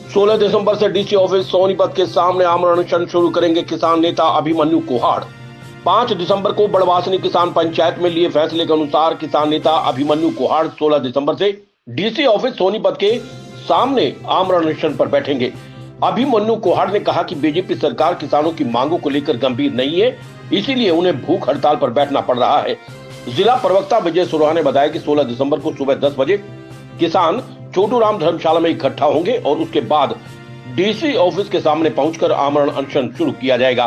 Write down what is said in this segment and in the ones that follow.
16 दिसंबर से DC office Sonipat के सामने आमरण अनशन शुरू करेंगे किसान नेता अभिमन्यु कुहाड़। 5 दिसंबर को बड़वासनी किसान पंचायत में लिए फैसले के अनुसार किसान नेता अभिमन्यु कुहाड़ 16 दिसंबर से डीसी ऑफिस सोनीपत के सामने आमरण अनशन पर बैठेंगे। अभिमन्यु कुहाड़ ने कहा कि बीजेपी सरकार किसानों की मांगों को लेकर गंभीर नहीं है, इसीलिए उन्हें भूख हड़ताल पर बैठना पड़ रहा है। जिला प्रवक्ता विजय सुरहा ने बताया कि 16 दिसंबर को सुबह 10 बजे किसान छोटू राम धर्मशाला में इकट्ठा होंगे और उसके बाद डीसी ऑफिस के सामने पहुंचकर आमरण अनशन शुरू किया जाएगा।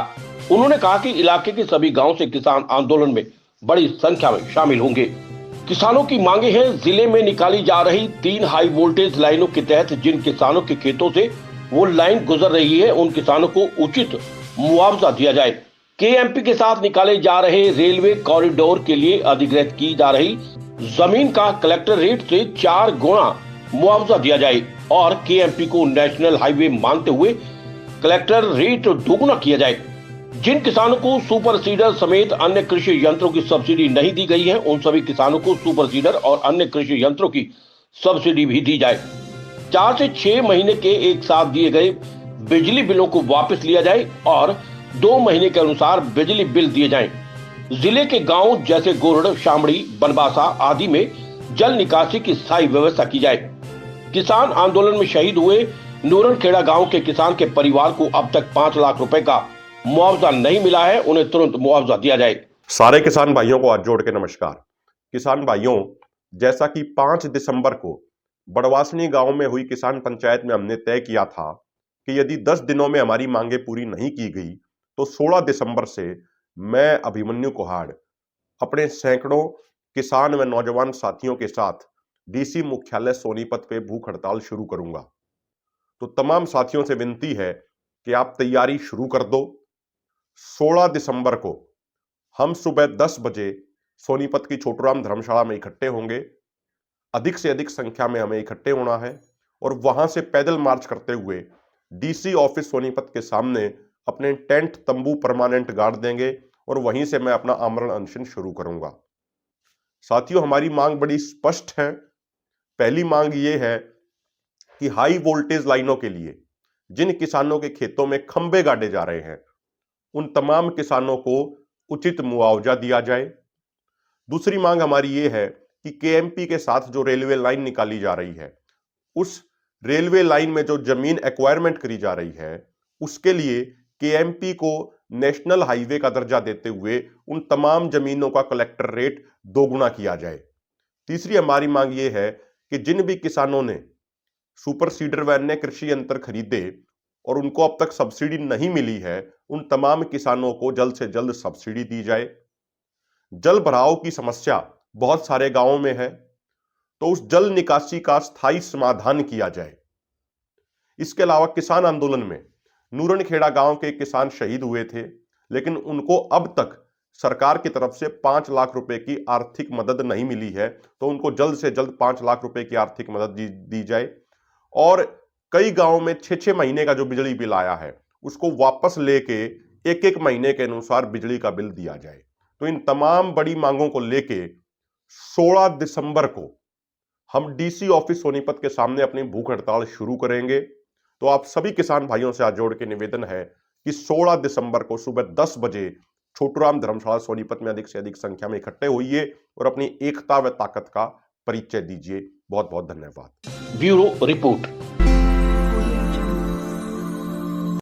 उन्होंने कहा कि इलाके के सभी गांव से किसान आंदोलन में बड़ी संख्या में शामिल होंगे। किसानों की मांगे हैं, जिले में निकाली जा रही 3 हाई वोल्टेज लाइनों के तहत जिन किसानों के खेतों से वो लाइन गुजर रही है, उन किसानों को उचित मुआवजा दिया जाए। केएमपी के साथ निकाले जा रहे रेलवे कॉरिडोर के लिए अधिग्रहित की जा रही जमीन का कलेक्टर रेट से 4 गुना मुआवजा दिया जाए और केएमपी को नेशनल हाईवे मानते हुए कलेक्टर रेट दोगुना किया जाए। जिन किसानों को सुपर सीडर समेत अन्य कृषि यंत्रों की सब्सिडी नहीं दी गई है, उन सभी किसानों को सुपर सीडर और अन्य कृषि यंत्रों की सब्सिडी भी दी जाए। 4 से 6 महीने के एक साथ दिए गए बिजली बिलों को वापस लिया जाए और 2 महीने के अनुसार बिजली बिल दिए जाएं। जिले के गांव जैसे गोरड़, शामड़ी, बनबासा आदि में जल निकासी की स्थायी व्यवस्था की जाए। किसान आंदोलन में शहीद हुए नूरनखेड़ा गांव के किसान के परिवार को अब तक 5 लाख रुपए का मुआवजा नहीं मिला है, उन्हें तुरंत मुआवजा दिया जाए। सारे किसान भाइयों को हाथ जोड़ के नमस्कार। किसान भाइयों, जैसा कि 5 दिसंबर को बड़वासनी गांव में हुई किसान पंचायत में हमने तय किया था कि यदि 10 दिनों में हमारी मांगे पूरी नहीं की गई तो 16 दिसंबर से मैं अभिमन्यु कुहाड़ अपने सैकड़ों किसान व नौजवान साथियों के साथ डीसी मुख्यालय सोनीपत पे भूख हड़ताल शुरू करूंगा। तो तमाम साथियों से विनती है कि आप तैयारी शुरू कर दो। 16 दिसंबर को हम सुबह 10 बजे सोनीपत की छोटूराम धर्मशाला में इकट्ठे होंगे। अधिक से अधिक संख्या में हमें इकट्ठे होना है और वहां से पैदल मार्च करते हुए डीसी ऑफिस सोनीपत के सामने अपने टेंट तंबू परमानेंट गाड़ देंगे और वहीं से मैं अपना आमरण अनशन शुरू करूंगा। साथियों, हमारी मांग बड़ी स्पष्ट है। पहली मांग ये है कि हाई वोल्टेज लाइनों के लिए जिन किसानों के खेतों में खंभे गाड़े जा रहे हैं, उन तमाम किसानों को उचित मुआवजा दिया जाए। दूसरी मांग हमारी ये है कि केएमपी के साथ जो रेलवे लाइन निकाली जा रही है, उस रेलवे लाइन में जो जमीन एक्वायरमेंट करी जा रही है, उसके लिए केएमपी को नेशनल हाईवे का दर्जा देते हुए उन तमाम जमीनों का कलेक्टर रेट दोगुना किया जाए। तीसरी हमारी मांग यह है कि जिन भी किसानों ने सुपर सीडर व अन्य कृषि यंत्र खरीदे और उनको अब तक सब्सिडी नहीं मिली है, उन तमाम किसानों को जल्द से जल्द सब्सिडी दी जाए। जल भराव की समस्या बहुत सारे गांवों में है, तो उस जल निकासी का स्थायी समाधान किया जाए। इसके अलावा किसान आंदोलन में नूरनखेड़ा गांव के किसान शहीद हुए थे, लेकिन उनको अब तक सरकार की तरफ से 5 लाख रुपए की आर्थिक मदद नहीं मिली है, तो उनको जल्द से जल्द 5 लाख रुपए की आर्थिक मदद दी जाए। और कई गांवों में 6-6 महीने का जो बिजली बिल आया है, उसको वापस लेके 1-1 महीने के अनुसार बिजली का बिल दिया जाए। तो इन तमाम बड़ी मांगों को लेके 16 दिसंबर को हम डीसी ऑफिस सोनीपत के सामने अपनी भूख हड़ताल शुरू करेंगे। तो आप सभी किसान भाइयों से हाथ जोड़ के निवेदन है कि 16 दिसंबर को सुबह 10 बजे छोटूराम धर्मशाला सोनीपत में अधिक से अधिक संख्या में इकट्ठे होइए और अपनी एकता व ताकत का परिचय दीजिए। बहुत बहुत धन्यवाद। Bureau report.